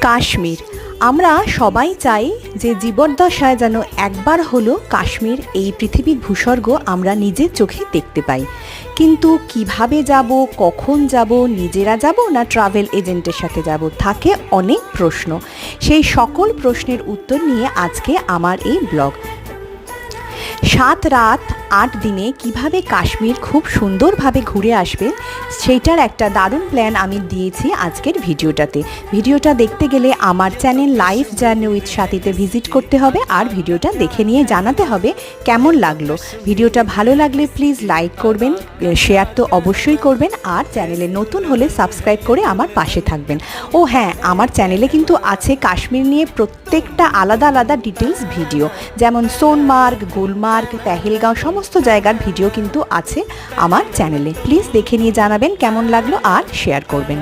কাশ্মীর। আমরা সবাই চাই যে জীবদ্দশায় যেন একবার হলো কাশ্মীর এই পৃথিবীর ভূস্বর্গ আমরা নিজের চোখে দেখতে পাই। কিন্তু কিভাবে যাব, কখন যাব, নিজেরা যাব না ট্রাভেল এজেন্টের সাথে যাব, থাকে অনেক প্রশ্ন। সেই সকল প্রশ্নের উত্তর নিয়ে আজকে আমার এই ব্লগ। 7 রাত 8 দিনে কিভাবে কাশ্মীর খুব সুন্দরভাবে ঘুরে আসবেন সেইটার একটা দারুণ প্ল্যান আমি দিয়েছি আজকের ভিডিওটাতে। ভিডিওটা দেখতে গেলে আমার চ্যানেল লাইফ জার্নি উইথ সাথীতে ভিজিট করতে হবে আর ভিডিওটা দেখে নিয়ে জানাতে হবে কেমন লাগলো। ভিডিওটা ভালো লাগলে প্লিজ লাইক করবেন, শেয়ার তো অবশ্যই করবেন, আর চ্যানেলে নতুন হলে সাবস্ক্রাইব করে আমার পাশে থাকবেন। ও হ্যাঁ, আমার চ্যানেলে কিন্তু আছে কাশ্মীর নিয়ে প্রত্যেকটা আলাদা আলাদা ডিটেলস ভিডিও, যেমন সোনমার্গ, গুলমার্গ, পেহেলগাঁও সমস্ত জায়গার ভিডিও কিন্তু আছে আমার চ্যানেলে। প্লিজ দেখে নিয়ে জানাবেন কেমন লাগলো আর শেয়ার করবেন।